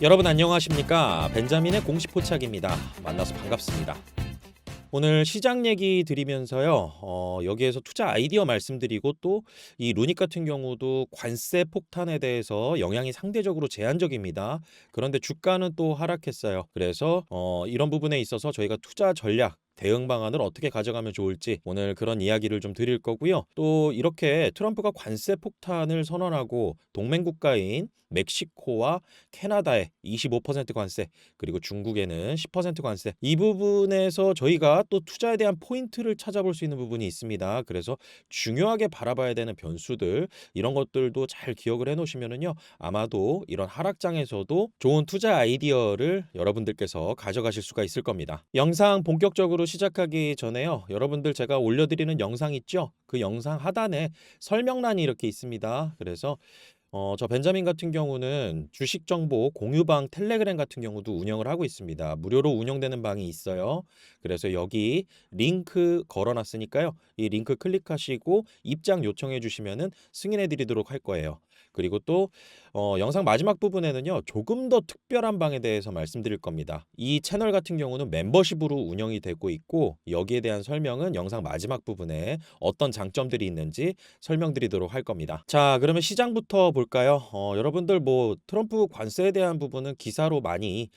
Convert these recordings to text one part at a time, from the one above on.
여러분 안녕하십니까? 벤자민의 공식 포착입니다. 만나서 반갑습니다. 오늘 시장 얘기 드리면서요. 여기에서 투자 아이디어 말씀드리고 또 이 루닉 같은 경우도 관세 폭탄에 대해서 영향이 상대적으로 제한적입니다. 그런데 주가는 또 하락했어요. 그래서 이런 부분에 있어서 저희가 투자 전략 대응 방안을 어떻게 가져가면 좋을지 오늘 그런 이야기를 좀 드릴 거고요. 또 이렇게 트럼프가 관세 폭탄을 선언하고 동맹 국가인 멕시코와 캐나다에 25% 관세 그리고 중국에는 10% 관세 이 부분에서 저희가 또 투자에 대한 포인트를 찾아볼 수 있는 부분이 있습니다. 그래서 중요하게 바라봐야 되는 변수들 이런 것들도 잘 기억을 해놓으시면은요 아마도 이런 하락장에서도 좋은 투자 아이디어를 여러분들께서 가져가실 수가 있을 겁니다. 영상 본격적으로 시작하기 전에요 여러분들 제가 올려드리는 영상 있죠? 그 영상 하단에 설명란이 이렇게 있습니다. 그래서 저 벤자민 같은 경우는 주식 정보 공유방 텔레그램 같은 경우도 운영을 하고 있습니다. 무료로 운영되는 방이 있어요. 그래서 여기 링크 걸어놨으니까요. 이 링크 클릭하시고 입장 요청해 주시면은 승인해 드리도록 할 거예요. 그리고 또 영상 마지막 부분에는요. 조금 더 특별한 방에 대해서 말씀드릴 겁니다. 이 채널 같은 경우는 멤버십으로 운영이 되고 있고 여기에 대한 설명은 영상 마지막 부분에 어떤 장점들이 있는지 설명드리도록 할 겁니다. 자, 그러면 시장부터 볼까요? 여러분들 뭐 트럼프 관세에 대한 부분은 기사로 많이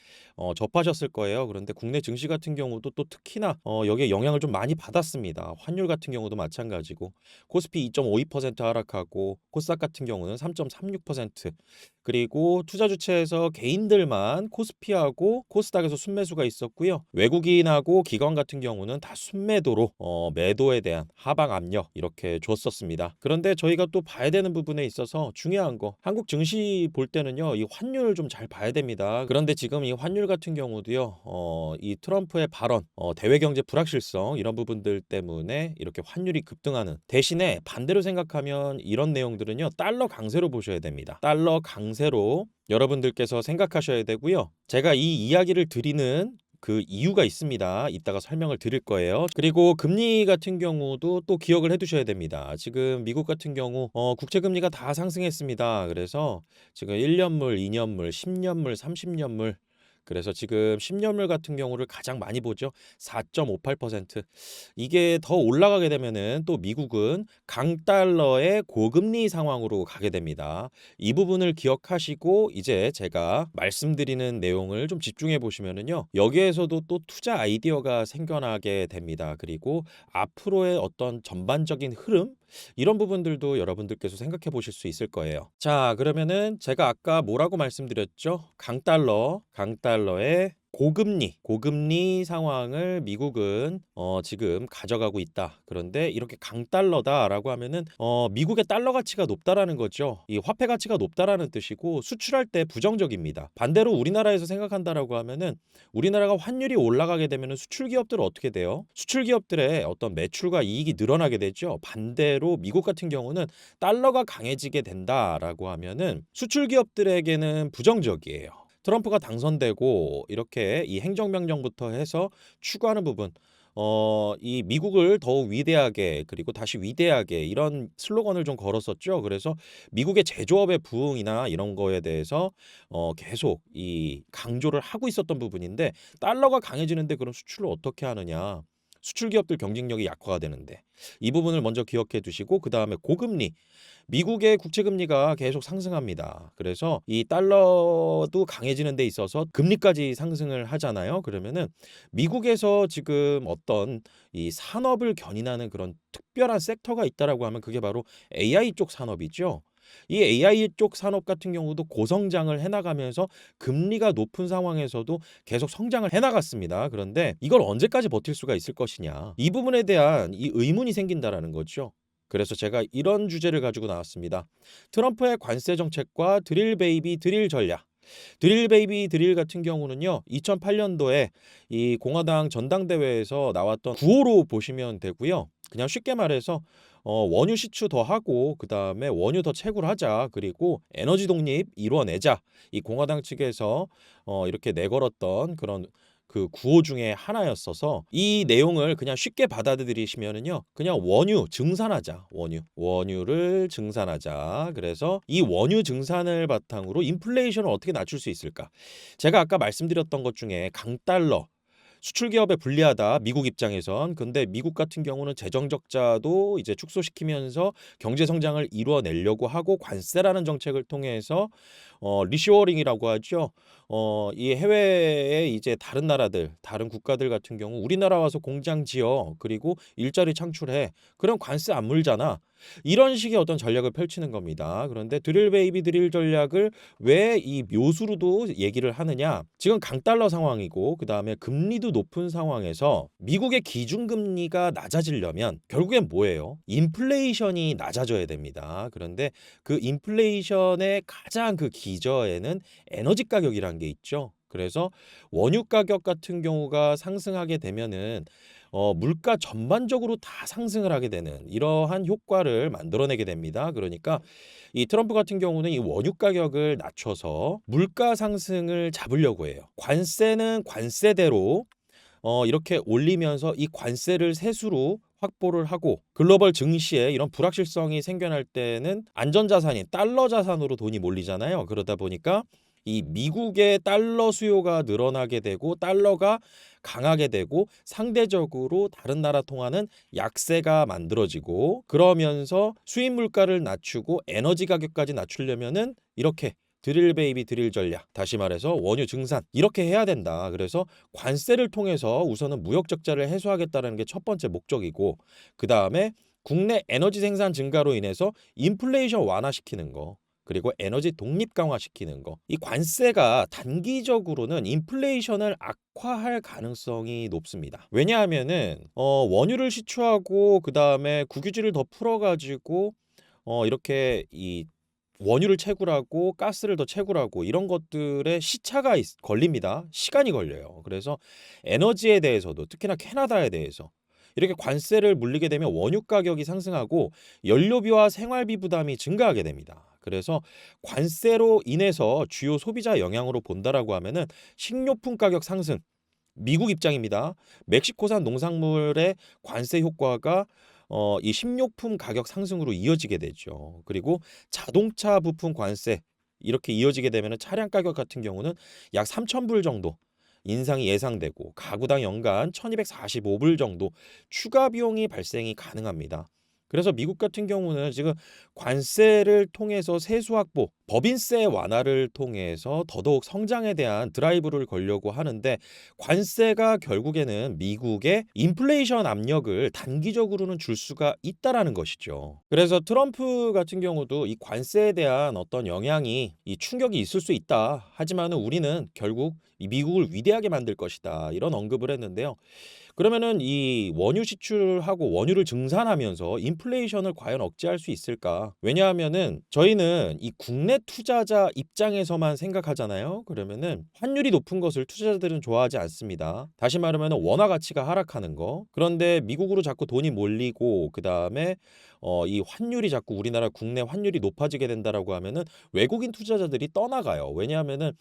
접하셨을 거예요. 그런데 국내 증시 같은 경우도 또 특히나 여기에 영향을 좀 많이 받았습니다. 환율 같은 경우도 마찬가지고 코스피 2.52% 하락하고 코스닥 같은 경우는 3.36% 그리고 투자 주체에서 개인들만 코스피하고 코스닥에서 순매수가 있었고요. 외국인하고 기관 같은 경우는 다 순매도로 매도에 대한 하방 압력 이렇게 줬었습니다. 그런데 저희가 또 봐야 되는 부분에 있어서 중요한 거 한국 증시 볼 때는요. 이 환율 좀 잘 봐야 됩니다. 그런데 지금 이 환율 같은 경우도요. 이 트럼프의 발언, 대외 경제 불확실성 이런 부분들 때문에 이렇게 환율이 급등하는 대신에 반대로 생각하면 이런 내용들은요. 달러 강세로 보셔야 됩니다. 달러 강세로 여러분들께서 생각하셔야 되고요. 제가 이 이야기를 드리는 그 이유가 있습니다. 이따가 설명을 드릴 거예요. 그리고 금리 같은 경우도 또 기억을 해두셔야 됩니다. 지금 미국 같은 경우 국채 금리가 다 상승했습니다. 그래서 지금 1년물, 2년물, 10년물, 30년물 그래서 지금 10년물 같은 경우를 가장 많이 보죠. 4.58%. 이게 더 올라가게 되면은 또 미국은 강달러의 고금리 상황으로 가게 됩니다. 이 부분을 기억하시고 이제 제가 말씀드리는 내용을 좀 집중해 보시면은요. 여기에서도 또 투자 아이디어가 생겨나게 됩니다. 그리고 앞으로의 어떤 전반적인 흐름 이런 부분들도 여러분들께서 생각해 보실 수 있을 거예요. 자, 그러면은 제가 아까 뭐라고 말씀드렸죠? 강달러의 고금리 상황을 미국은 지금 가져가고 있다. 그런데 이렇게 강달러다라고 하면은 미국의 달러 가치가 높다라는 거죠. 이 화폐 가치가 높다라는 뜻이고 수출할 때 부정적입니다. 반대로 우리나라에서 생각한다라고 하면은 우리나라가 환율이 올라가게 되면은 수출 기업들은 어떻게 돼요? 수출 기업들의 어떤 매출과 이익이 늘어나게 되죠. 반대로 미국 같은 경우는 달러가 강해지게 된다라고 하면은 수출 기업들에게는 부정적이에요. 트럼프가 당선되고 이렇게 이 행정명령부터 해서 추구하는 부분 이 미국을 더욱 위대하게 그리고 다시 위대하게 이런 슬로건을 좀 걸었었죠. 그래서 미국의 제조업의 부흥이나 이런 거에 대해서 계속 이 강조를 하고 있었던 부분인데 달러가 강해지는데 그럼 수출을 어떻게 하느냐? 수출 기업들 경쟁력이 약화가 되는데 이 부분을 먼저 기억해 두시고 그다음에 고금리 미국의 국채 금리가 계속 상승합니다. 그래서 이 달러도 강해지는 데 있어서 금리까지 상승을 하잖아요. 그러면은 미국에서 지금 어떤 이 산업을 견인하는 그런 특별한 섹터가 있다라고 하면 그게 바로 AI 쪽 산업이죠. 이 AI 쪽 산업 같은 경우도 고성장을 해나가면서 금리가 높은 상황에서도 계속 성장을 해나갔습니다. 그런데 이걸 언제까지 버틸 수가 있을 것이냐. 이 부분에 대한 이 의문이 생긴다라는 거죠. 그래서 제가 이런 주제를 가지고 나왔습니다. 트럼프의 관세 정책과 드릴 베이비 드릴 전략. 드릴 베이비 드릴 같은 경우는요. 2008년도에 이 공화당 전당대회에서 나왔던 구호로 보시면 되고요. 그냥 쉽게 말해서 원유 시추 더 하고 그다음에 원유 더 채굴하자. 그리고 에너지 독립 이루어내자. 이 공화당 측에서 이렇게 내걸었던 그런 그 구호 중에 하나였어서 이 내용을 그냥 쉽게 받아들이시면은요. 그냥 원유 증산하자. 원유를 증산하자. 그래서 이 원유 증산을 바탕으로 인플레이션을 어떻게 낮출 수 있을까? 제가 아까 말씀드렸던 것 중에 강달러 수출 기업에 불리하다. 미국 입장에선. 근데 미국 같은 경우는 재정 적자도 이제 축소시키면서 경제 성장을 이루어내려고 하고 관세라는 정책을 통해서 리쇼어링이라고 하죠. 이 해외에 이제 다른 나라들, 다른 국가들 같은 경우 우리나라 와서 공장 지어 그리고 일자리 창출해. 그럼 관세 안 물잖아. 이런 식의 어떤 전략을 펼치는 겁니다. 그런데 드릴 베이비 드릴 전략을 왜 이 묘수로도 얘기를 하느냐? 지금 강달러 상황이고 그다음에 금리도 높은 상황에서 미국의 기준금리가 낮아지려면 결국엔 뭐예요? 인플레이션이 낮아져야 됩니다. 그런데 그 인플레이션의 가장 그 기저에는 에너지 가격이라는 게 있죠. 그래서 원유 가격 같은 경우가 상승하게 되면은 물가 전반적으로 다 상승을 하게 되는 이러한 효과를 만들어내게 됩니다. 그러니까 이 트럼프 같은 경우는 이 원유 가격을 낮춰서 물가 상승을 잡으려고 해요. 관세는 관세대로 이렇게 올리면서 이 관세를 세수로 확보를 하고 글로벌 증시에 이런 불확실성이 생겨날 때는 안전자산인 달러 자산으로 돈이 몰리잖아요. 그러다 보니까 이 미국의 달러 수요가 늘어나게 되고 달러가 강하게 되고 상대적으로 다른 나라 통화는 약세가 만들어지고 그러면서 수입 물가를 낮추고 에너지 가격까지 낮추려면은 이렇게 드릴 베이비 드릴 전략, 다시 말해서 원유 증산 이렇게 해야 된다. 그래서 관세를 통해서 우선은 무역 적자를 해소하겠다는 게 첫 번째 목적이고 그다음에 국내 에너지 생산 증가로 인해서 인플레이션 완화시키는 거. 그리고 에너지 독립 강화시키는 거. 이 관세가 단기적으로는 인플레이션을 악화할 가능성이 높습니다. 왜냐하면은 원유를 시추하고 그다음에 국유지를 더 풀어가지고 이렇게 이 원유를 채굴하고 가스를 더 채굴하고 이런 것들에 시차가 걸립니다. 시간이 걸려요. 그래서 에너지에 대해서도 특히나 캐나다에 대해서 이렇게 관세를 물리게 되면 원유 가격이 상승하고 연료비와 생활비 부담이 증가하게 됩니다. 그래서 관세로 인해서 주요 소비자 영향으로 본다라고 하면은 식료품 가격 상승, 미국 입장입니다. 멕시코산 농산물의 관세 효과가 이 식료품 가격 상승으로 이어지게 되죠. 그리고 자동차 부품 관세 이렇게 이어지게 되면 차량 가격 같은 경우는 약 3,000불 정도 인상이 예상되고 가구당 연간 1,245불 정도 추가 비용이 발생이 가능합니다. 그래서 미국 같은 경우는 지금 관세를 통해서 세수 확보, 법인세 완화를 통해서 더더욱 성장에 대한 드라이브를 걸려고 하는데 관세가 결국에는 미국의 인플레이션 압력을 단기적으로는 줄 수가 있다라는 것이죠. 그래서 트럼프 같은 경우도 이 관세에 대한 어떤 영향이 이 충격이 있을 수 있다. 하지만은 우리는 결국 이 미국을 위대하게 만들 것이다. 이런 언급을 했는데요. 그러면은 이 원유 시출하고 원유를 증산하면서 인플레이션을 과연 억제할 수 있을까? 왜냐하면은 저희는 이 국내 투자자 입장에서만 생각하잖아요. 그러면은 환율이 높은 것을 투자자들은 좋아하지 않습니다. 다시 말하면 원화 가치가 하락하는 거. 그런데 미국으로 자꾸 돈이 몰리고 그다음에 이 환율이 자꾸 우리나라 국내 환율이 높아지게 된다라고 하면은 외국인 투자자들이 떠나가요. 왜냐하면은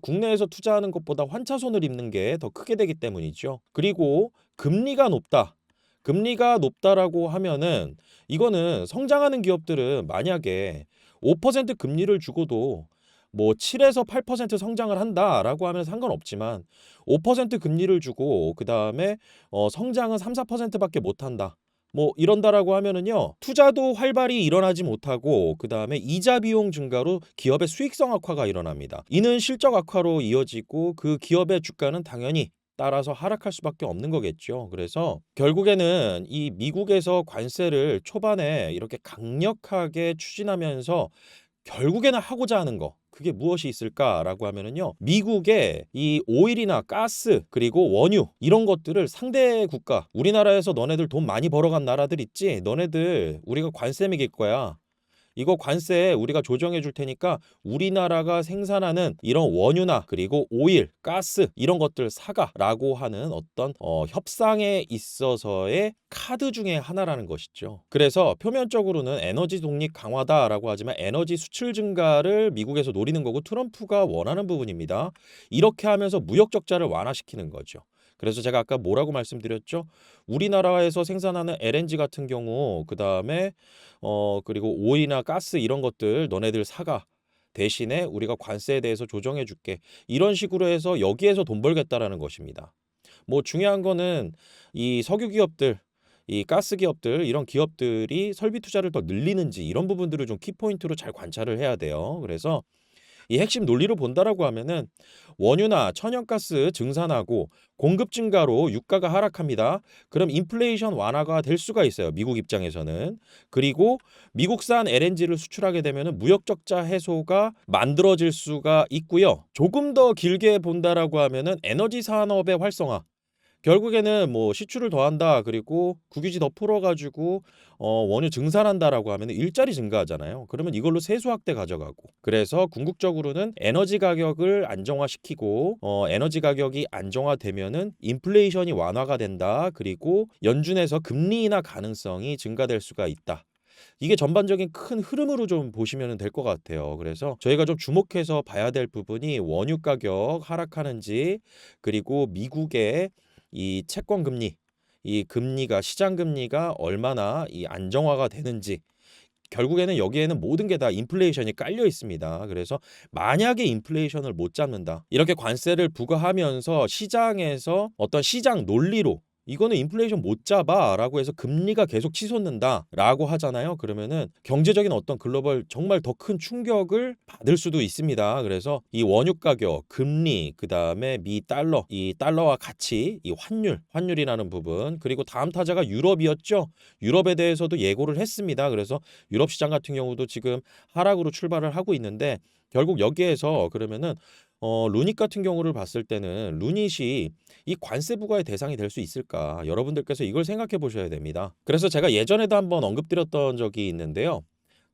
국내에서 투자하는 것보다 환차손을 입는 게 더 크게 되기 때문이죠. 그리고 금리가 높다. 금리가 높다라고 하면은 이거는 성장하는 기업들은 만약에 5% 금리를 주고도 뭐 7에서 8% 성장을 한다라고 하면 상관없지만 5% 금리를 주고 그다음에 성장은 3, 4%밖에 못 한다. 뭐 이런다라고 하면은요. 투자도 활발히 일어나지 못하고 그다음에 이자 비용 증가로 기업의 수익성 악화가 일어납니다. 이는 실적 악화로 이어지고 그 기업의 주가는 당연히 따라서 하락할 수밖에 없는 거겠죠. 그래서 결국에는 이 미국에서 관세를 초반에 이렇게 강력하게 추진하면서 결국에는 하고자 하는 거 그게 무엇이 있을까라고 하면은요. 미국의 이 오일이나 가스 그리고 원유 이런 것들을 상대 국가 우리나라에서 너네들 돈 많이 벌어간 나라들 있지 너네들 우리가 관세 매길 거야. 이거 관세 우리가 조정해 줄 테니까 우리나라가 생산하는 이런 원유나 그리고 오일, 가스 이런 것들 사가라고 하는 어떤 협상에 있어서의 카드 중에 하나라는 것이죠. 그래서 표면적으로는 에너지 독립 강화다라고 하지만 에너지 수출 증가를 미국에서 노리는 거고 트럼프가 원하는 부분입니다. 이렇게 하면서 무역 적자를 완화시키는 거죠. 그래서 제가 아까 뭐라고 말씀드렸죠? 우리나라에서 생산하는 LNG 같은 경우 그다음에 그리고 오일이나 가스 이런 것들 너네들 사가. 대신에 우리가 관세에 대해서 조정해 줄게. 이런 식으로 해서 여기에서 돈 벌겠다라는 것입니다. 뭐 중요한 거는 이 석유 기업들, 이 가스 기업들 이런 기업들이 설비 투자를 더 늘리는지 이런 부분들을 좀 키포인트로 잘 관찰을 해야 돼요. 그래서 이 핵심 논리로 본다라고 하면은 원유나 천연가스 증산하고 공급 증가로 유가가 하락합니다. 그럼 인플레이션 완화가 될 수가 있어요. 미국 입장에서는. 그리고 미국산 LNG를 수출하게 되면은 무역 적자 해소가 만들어질 수가 있고요. 조금 더 길게 본다라고 하면은 에너지 산업의 활성화 결국에는 뭐 시추를 더한다 그리고 국유지 더 풀어가지고 원유 증산한다라고 하면 일자리 증가하잖아요. 그러면 이걸로 세수 확대 가져가고 그래서 궁극적으로는 에너지 가격을 안정화시키고 에너지 가격이 안정화되면은 인플레이션이 완화가 된다. 그리고 연준에서 금리 인하 가능성이 증가될 수가 있다. 이게 전반적인 큰 흐름으로 좀 보시면 될 것 같아요. 그래서 저희가 좀 주목해서 봐야 될 부분이 원유 가격 하락하는지 그리고 미국의 이 채권 금리, 이 금리가 시장 금리가 얼마나 이 안정화가 되는지 결국에는 여기에는 모든 게 다 인플레이션이 깔려 있습니다. 그래서 만약에 인플레이션을 못 잡는다. 이렇게 관세를 부과하면서 시장에서 어떤 시장 논리로 이거는 인플레이션 못 잡아라고 해서 금리가 계속 치솟는다라고 하잖아요. 그러면은 경제적인 어떤 글로벌 정말 더 큰 충격을 받을 수도 있습니다. 그래서 이 원유 가격, 금리, 그다음에 미 달러, 이 달러와 같이 이 환율이라는 부분, 그리고 다음 타자가 유럽이었죠. 유럽에 대해서도 예고를 했습니다. 그래서 유럽 시장 같은 경우도 지금 하락으로 출발을 하고 있는데 결국 여기에서 그러면은 루닛 같은 경우를 봤을 때는 루닛이 이 관세 부과의 대상이 될 수 있을까? 여러분들께서 이걸 생각해 보셔야 됩니다. 그래서 제가 예전에도 한번 언급드렸던 적이 있는데요.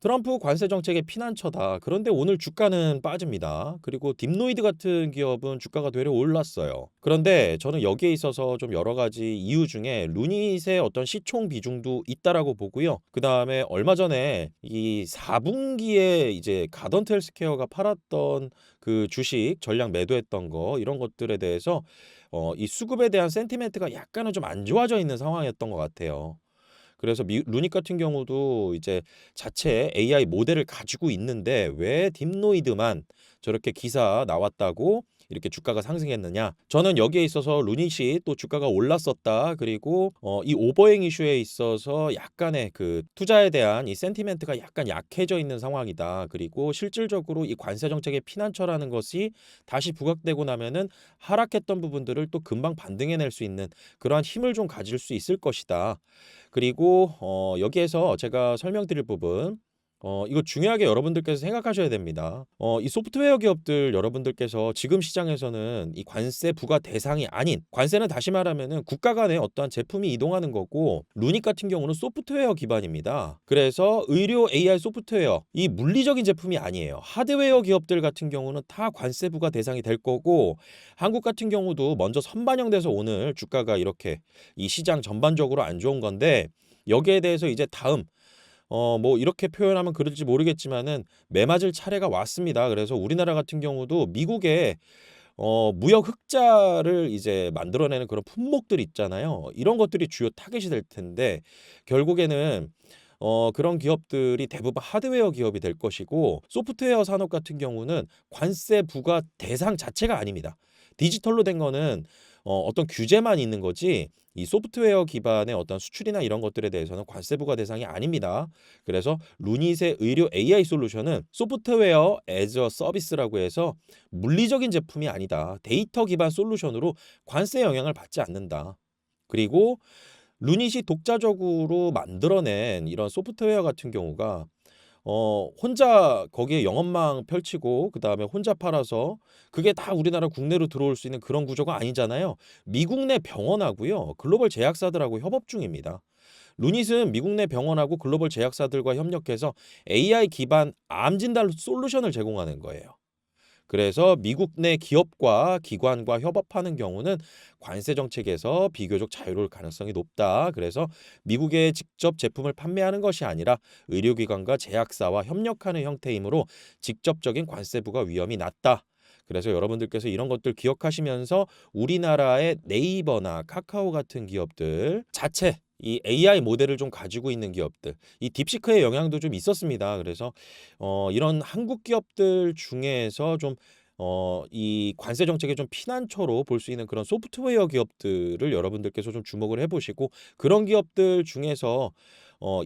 트럼프 관세 정책의 피난처다. 그런데 오늘 주가는 빠집니다. 그리고 딥노이드 같은 기업은 주가가 되려 올랐어요. 그런데 저는 여기에 있어서 좀 여러 가지 이유 중에 루닛의 어떤 시총 비중도 있다라고 보고요. 그다음에 얼마 전에 이 4분기에 이제 가던트 헬스케어가 팔았던 그 주식 전량 매도했던 거 이런 것들에 대해서 이 수급에 대한 센티멘트가 약간은 좀 안 좋아져 있는 상황이었던 것 같아요. 그래서 루닛 같은 경우도 이제 자체 AI 모델을 가지고 있는데 왜 딥노이드만 저렇게 기사 나왔다고 이렇게 주가가 상승했느냐? 저는 여기에 있어서 루닛이 또 주가가 올랐었다. 그리고 이 오버행 이슈에 있어서 약간의 그 투자에 대한 이 센티멘트가 약간 약해져 있는 상황이다. 그리고 실질적으로 이 관세 정책의 피난처라는 것이 다시 부각되고 나면은 하락했던 부분들을 또 금방 반등해낼 수 있는 그러한 힘을 좀 가질 수 있을 것이다. 그리고 여기에서 제가 설명드릴 부분 이거 중요하게 여러분들께서 생각하셔야 됩니다. 이 소프트웨어 기업들 여러분들께서 지금 시장에서는 이 관세 부과 대상이 아닌 관세는 다시 말하면은 국가 간에 어떠한 제품이 이동하는 거고 루닛 같은 경우는 소프트웨어 기반입니다. 그래서 의료 AI 소프트웨어 이 물리적인 제품이 아니에요. 하드웨어 기업들 같은 경우는 다 관세 부과 대상이 될 거고 한국 같은 경우도 먼저 선반영돼서 오늘 주가가 이렇게 이 시장 전반적으로 안 좋은 건데 여기에 대해서 이제 다음 뭐 이렇게 표현하면 그럴지 모르겠지만은 매맞을 차례가 왔습니다. 그래서 우리나라 같은 경우도 미국의 무역 흑자를 이제 만들어내는 그런 품목들 있잖아요. 이런 것들이 주요 타겟이 될 텐데 결국에는 그런 기업들이 대부분 하드웨어 기업이 될 것이고 소프트웨어 산업 같은 경우는 관세 부과 대상 자체가 아닙니다. 디지털로 된 거는 어떤 규제만 있는 거지 이 소프트웨어 기반의 어떤 수출이나 이런 것들에 대해서는 관세 부과 대상이 아닙니다. 그래서 루닛의 의료 AI 솔루션은 소프트웨어 애저 서비스라고 해서 물리적인 제품이 아니다. 데이터 기반 솔루션으로 관세 영향을 받지 않는다. 그리고 루닛이 독자적으로 만들어낸 이런 소프트웨어 같은 경우가 혼자 거기에 영업망 펼치고 그다음에 혼자 팔아서 그게 다 우리나라 국내로 들어올 수 있는 그런 구조가 아니잖아요. 미국 내 병원하고요. 글로벌 제약사들하고 협업 중입니다. 루닛은 미국 내 병원하고 글로벌 제약사들과 협력해서 AI 기반 암 진단 솔루션을 제공하는 거예요. 그래서 미국 내 기업과 기관과 협업하는 경우는 관세 정책에서 비교적 자유로울 가능성이 높다. 그래서 미국에 직접 제품을 판매하는 것이 아니라 의료기관과 제약사와 협력하는 형태이므로 직접적인 관세 부과 위험이 낮다. 그래서 여러분들께서 이런 것들 기억하시면서 우리나라의 네이버나 카카오 같은 기업들 자체 이 AI 모델을 좀 가지고 있는 기업들, 이 딥시크의 영향도 좀 있었습니다. 그래서 이런 한국 기업들 중에서 좀 이 관세 정책의 좀 피난처로 볼 수 있는 그런 소프트웨어 기업들을 여러분들께서 좀 주목을 해 보시고, 그런 기업들 중에서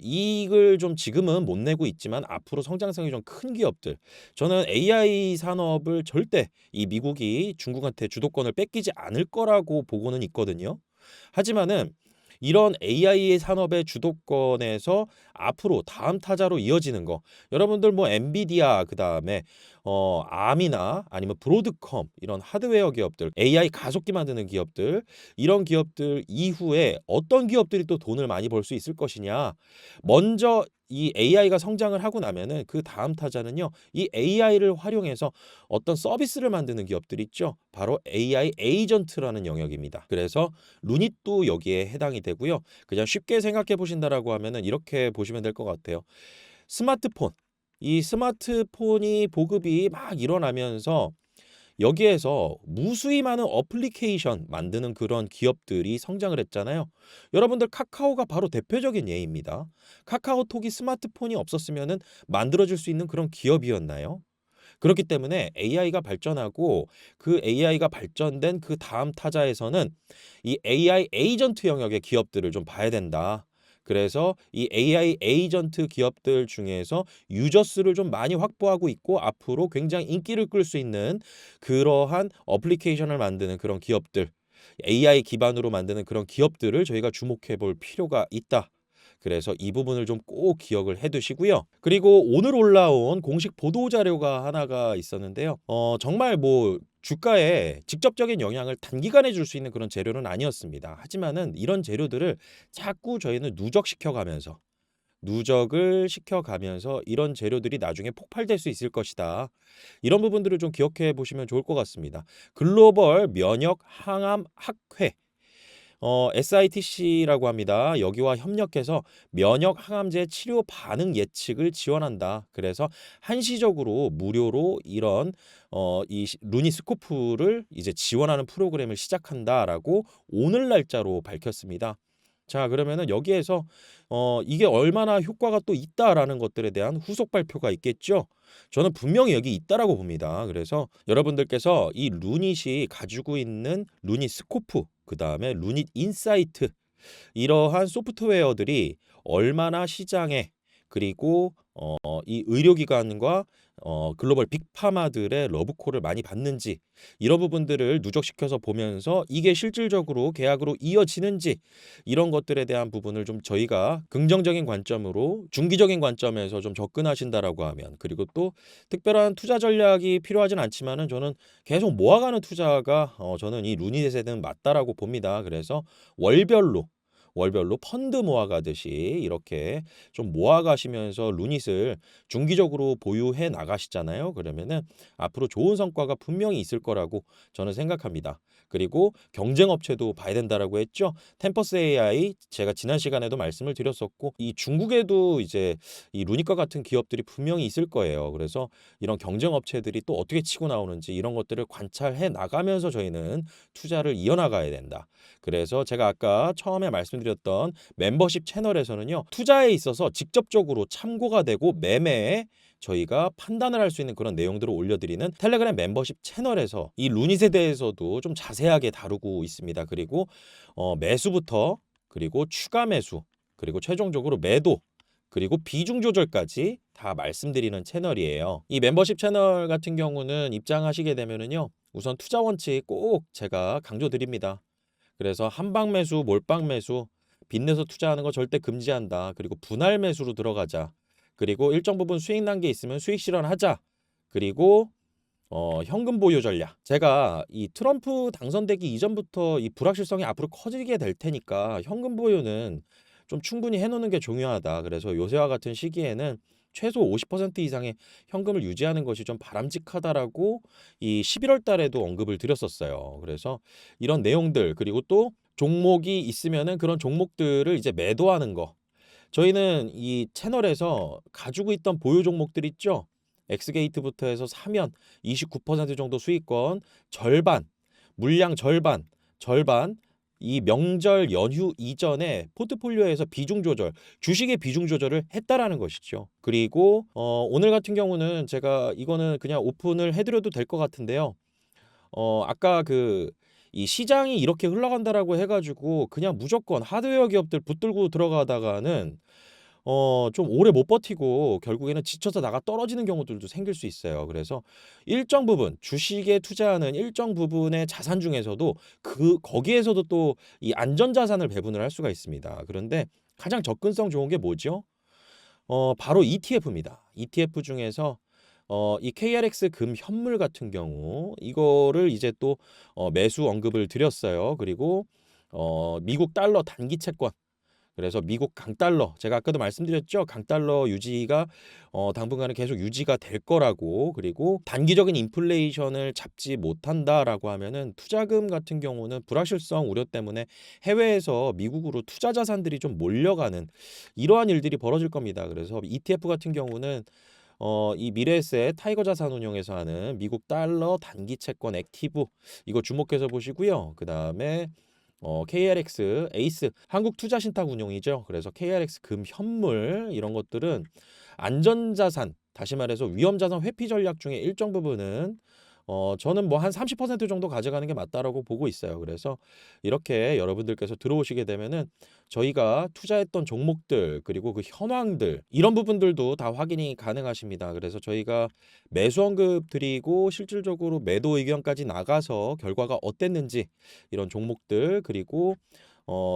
이익을 좀 지금은 못 내고 있지만 앞으로 성장성이 좀 큰 기업들, 저는 AI 산업을 절대 이 미국이 중국한테 주도권을 뺏기지 않을 거라고 보고는 있거든요. 하지만은 이런 AI 산업의 주도권에서 앞으로 다음 타자로 이어지는 거, 여러분들 뭐 엔비디아 그다음에 암이나 아니면 브로드컴 이런 하드웨어 기업들, AI 가속기 만드는 기업들, 이런 기업들 이후에 어떤 기업들이 또 돈을 많이 벌 수 있을 것이냐. 먼저 이 AI가 성장을 하고 나면은 그 다음 타자는요, 이 AI를 활용해서 어떤 서비스를 만드는 기업들 있죠. 바로 AI 에이전트라는 영역입니다. 그래서 루닛도 여기에 해당이 되고요. 그냥 쉽게 생각해 보신다라고 하면은 이렇게 보시면 될 것 같아요. 스마트폰. 이 스마트폰이 보급이 막 일어나면서 여기에서 무수히 많은 어플리케이션 만드는 그런 기업들이 성장을 했잖아요. 여러분들 카카오가 바로 대표적인 예입니다. 카카오톡이 스마트폰이 없었으면은 만들어질 수 있는 그런 기업이었나요? 그렇기 때문에 AI가 발전하고 그 AI가 발전된 그 다음 타자에서는 이 AI 에이전트 영역의 기업들을 좀 봐야 된다. 그래서 이 AI 에이전트 기업들 중에서 유저 수를 좀 많이 확보하고 있고 앞으로 굉장히 인기를 끌 수 있는 그러한 어플리케이션을 만드는 그런 기업들, AI 기반으로 만드는 그런 기업들을 저희가 주목해 볼 필요가 있다. 그래서 이 부분을 좀 꼭 기억을 해 두시고요. 그리고 오늘 올라온 공식 보도 자료가 하나가 있었는데요. 정말 뭐 주가에 직접적인 영향을 단기간에 줄 수 있는 그런 재료는 아니었습니다. 하지만은 이런 재료들을 자꾸 저희는 누적을 시켜가면서 이런 재료들이 나중에 폭발될 수 있을 것이다. 이런 부분들을 좀 기억해 보시면 좋을 것 같습니다. 글로벌 면역 항암 학회, SITC라고 합니다. 여기와 협력해서 면역 항암제 치료 반응 예측을 지원한다. 그래서 한시적으로 무료로 이런 이 루니스코프를 이제 지원하는 프로그램을 시작한다라고 오늘 날짜로 밝혔습니다. 자, 그러면은 여기에서 이게 얼마나 효과가 또 있다라는 것들에 대한 후속 발표가 있겠죠. 저는 분명히 여기 있다라고 봅니다. 그래서 여러분들께서 이 루닛이 가지고 있는 루닛 스코프, 그다음에 루닛 인사이트, 이러한 소프트웨어들이 얼마나 시장에, 그리고 이 의료기관과 글로벌 빅파마들의 러브콜을 많이 받는지, 이런 부분들을 누적시켜서 보면서 이게 실질적으로 계약으로 이어지는지, 이런 것들에 대한 부분을 좀 저희가 긍정적인 관점으로 중기적인 관점에서 좀 접근하신다라고 하면, 그리고 또 특별한 투자 전략이 필요하진 않지만은 저는 계속 모아가는 투자가 저는 이 루닛에는 맞다라고 봅니다. 그래서 월별로 펀드 모아가듯이 이렇게 좀 모아가시면서 루닛을 중기적으로 보유해 나가시잖아요. 그러면은 앞으로 좋은 성과가 분명히 있을 거라고 저는 생각합니다. 그리고 경쟁 업체도 봐야 된다라고 했죠. 템퍼스 AI, 제가 지난 시간에도 말씀을 드렸었고, 이 중국에도 이제 이 루닛과 같은 기업들이 분명히 있을 거예요. 그래서 이런 경쟁 업체들이 또 어떻게 치고 나오는지 이런 것들을 관찰해 나가면서 저희는 투자를 이어나가야 된다. 그래서 제가 아까 처음에 말씀드렸던 멤버십 채널에서는요, 투자에 있어서 직접적으로 참고가 되고 매매에 저희가 판단을 할 수 있는 그런 내용들을 올려드리는 텔레그램 멤버십 채널에서 이 루닛에 대해서도 좀 자세하게 다루고 있습니다. 그리고 매수부터, 그리고 추가 매수, 그리고 최종적으로 매도, 그리고 비중 조절까지 다 말씀드리는 채널이에요. 이 멤버십 채널 같은 경우는 입장하시게 되면은요, 우선 투자 원칙 꼭 제가 강조드립니다. 그래서 한방 매수, 몰빵 매수, 빚내서 투자하는 거 절대 금지한다. 그리고 분할 매수로 들어가자. 그리고 일정 부분 수익 난 게 있으면 수익 실현하자. 그리고 현금 보유 전략. 제가 이 트럼프 당선되기 이전부터 이 불확실성이 앞으로 커지게 될 테니까 현금 보유는 좀 충분히 해 놓는 게 중요하다. 그래서 요새와 같은 시기에는 최소 50% 이상의 현금을 유지하는 것이 좀 바람직하다라고 이 11월 달에도 언급을 드렸었어요. 그래서 이런 내용들 그리고 또 종목이 있으면은 그런 종목들을 이제 매도하는 거. 저희는 이 채널에서 가지고 있던 보유 종목들 있죠? 엑스게이트부터 해서 사면 29% 정도 수익권 절반, 물량 절반, 절반 이 명절 연휴 이전에 포트폴리오에서 비중 조절, 주식의 비중 조절을 했다라는 것이죠. 그리고 오늘 같은 경우는 제가 이거는 그냥 오픈을 해드려도 될 것 같은데요. 아까 이 시장이 이렇게 흘러간다라고 해가지고 그냥 무조건 하드웨어 기업들 붙들고 들어가다가는 좀 오래 못 버티고 결국에는 지쳐서 나가 떨어지는 경우들도 생길 수 있어요. 그래서 일정 부분 주식에 투자하는 일정 부분의 자산 중에서도 거기에서도 또 이 안전 자산을 배분을 할 수가 있습니다. 그런데 가장 접근성 좋은 게 뭐죠? 바로 ETF입니다. ETF 중에서 이 KRX 금 현물 같은 경우 이거를 이제 또 매수 언급을 드렸어요. 그리고 미국 달러 단기 채권 그래서 미국 강달러 제가 아까도 말씀드렸죠. 강달러 유지가 당분간은 계속 유지가 될 거라고 그리고 단기적인 인플레이션을 잡지 못한다라고 하면은 투자금 같은 경우는 불확실성 우려 때문에 해외에서 미국으로 투자 자산들이 좀 몰려가는 이러한 일들이 벌어질 겁니다. 그래서 ETF 같은 경우는 이 미래에셋 타이거 자산운용에서 하는 미국 달러 단기 채권 액티브 이거 주목해서 보시고요. 그다음에 KRX 에이스 한국 투자신탁 운용이죠. 그래서 KRX 금 현물 이런 것들은 안전자산 다시 말해서 위험자산 회피 전략 중에 일정 부분은 저는 뭐 한 30% 정도 가져가는 게 맞다라고 보고 있어요. 그래서 이렇게 여러분들께서 들어오시게 되면은 저희가 투자했던 종목들 그리고 그 현황들 이런 부분들도 다 확인이 가능하십니다. 그래서 저희가 매수 언급 드리고 실질적으로 매도 의견까지 나가서 결과가 어땠는지 이런 종목들 그리고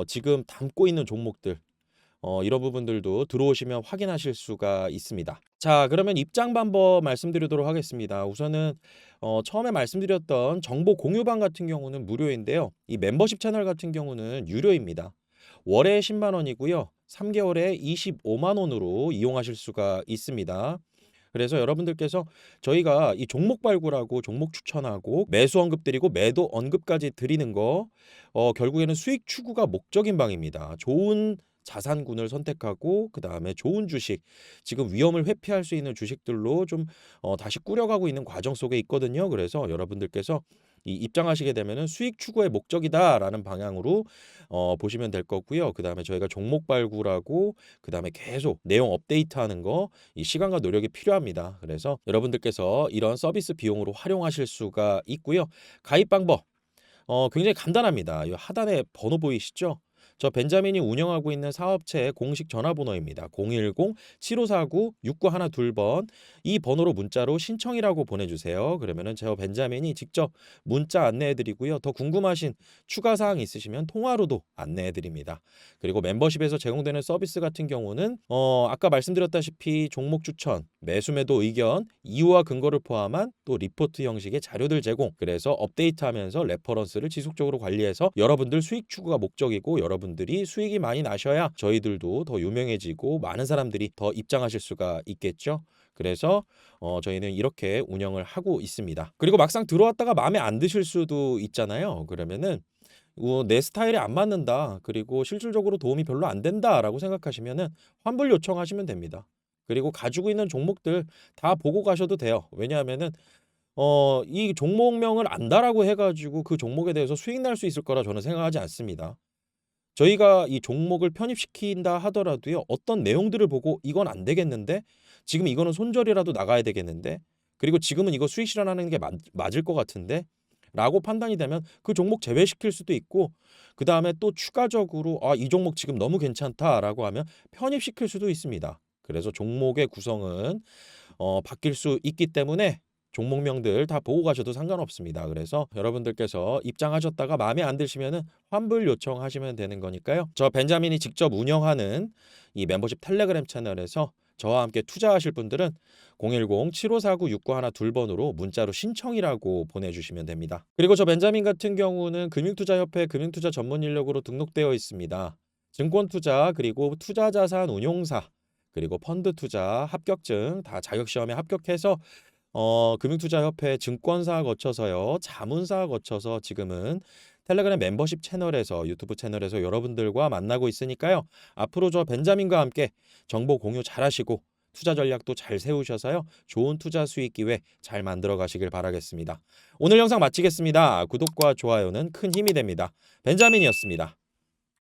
지금 담고 있는 종목들 이런 부분들도 들어오시면 확인하실 수가 있습니다. 자, 그러면 입장 방법 말씀드리도록 하겠습니다. 우선은 처음에 말씀드렸던 정보 공유방 같은 경우는 무료인데요. 이 멤버십 채널 같은 경우는 유료입니다. 월에 10만 원이고요. 3개월에 25만 원으로 이용하실 수가 있습니다. 그래서 여러분들께서 저희가 이 종목 발굴하고 종목 추천하고 매수 언급 드리고 매도 언급까지 드리는 거 결국에는 수익 추구가 목적인 방입니다. 좋은 자산군을 선택하고 그다음에 좋은 주식 지금 위험을 회피할 수 있는 주식들로 좀 다시 꾸려가고 있는 과정 속에 있거든요. 그래서 여러분들께서 이 입장하시게 되면은 수익 추구의 목적이다라는 방향으로 보시면 될 거고요. 그다음에 저희가 종목 발굴하고 그다음에 계속 내용 업데이트하는 거 이 시간과 노력이 필요합니다. 그래서 여러분들께서 이런 서비스 비용으로 활용하실 수가 있고요. 가입 방법 굉장히 간단합니다. 이 하단에 번호 보이시죠? 저 벤자민이 운영하고 있는 사업체의 공식 전화번호입니다. 010-7549-6912번 이 번호로 문자로 신청이라고 보내주세요. 그러면은 저 벤자민이 직접 문자 안내해드리고요. 더 궁금하신 추가 사항 있으시면 통화로도 안내해드립니다. 그리고 멤버십에서 제공되는 서비스 같은 경우는 아까 말씀드렸다시피 종목 추천, 매수 매도 의견, 이유와 근거를 포함한 또 리포트 형식의 자료들 제공. 그래서 업데이트하면서 레퍼런스를 지속적으로 관리해서 여러분들 수익 추구가 목적이고 여러분들이 수익이 많이 나셔야 저희들도 더 유명해지고 많은 사람들이 더 입장하실 수가 있겠죠. 그래서 저희는 이렇게 운영을 하고 있습니다. 그리고 막상 들어왔다가 마음에 안 드실 수도 있잖아요. 그러면은 내 스타일에 안 맞는다. 그리고 실질적으로 도움이 별로 안 된다라고 생각하시면은 환불 요청하시면 됩니다. 그리고 가지고 있는 종목들 다 보고 가셔도 돼요. 왜냐하면은 이 종목명을 안다라고 해가지고 그 종목에 대해서 수익 날 수 있을 거라 저는 생각하지 않습니다. 저희가 이 종목을 편입시킨다 하더라도요. 어떤 내용들을 보고 이건 안 되겠는데 지금 이거는 손절이라도 나가야 되겠는데 그리고 지금은 이거 수익 실현하는 게 맞을 것 같은데 라고 판단이 되면 그 종목 제외시킬 수도 있고 그다음에 또 추가적으로 이 종목 지금 너무 괜찮다라고 하면 편입시킬 수도 있습니다. 그래서 종목의 구성은 바뀔 수 있기 때문에 종목명들 다 보고 가셔도 상관없습니다. 그래서 여러분들께서 입장하셨다가 마음에 안 드시면은 환불 요청하시면 되는 거니까요. 저 벤자민이 직접 운영하는 이 멤버십 텔레그램 채널에서 저와 함께 투자하실 분들은 010-7549-6912번으로 문자로 신청이라고 보내주시면 됩니다. 그리고 저 벤자민 같은 경우는 금융투자협회 금융투자 전문 인력으로 등록되어 있습니다. 증권 투자 그리고 투자자산 운용사 그리고 펀드 투자 합격증 다 자격 시험에 합격해서 금융투자협회 증권사 거쳐서요. 자문사 거쳐서 지금은 텔레그램 멤버십 채널에서 유튜브 채널에서 여러분들과 만나고 있으니까요. 앞으로 저 벤자민과 함께 정보 공유 잘하시고 투자 전략도 잘 세우셔서요. 좋은 투자 수익 기회 잘 만들어 가시길 바라겠습니다. 오늘 영상 마치겠습니다. 구독과 좋아요는 큰 힘이 됩니다. 벤자민이었습니다.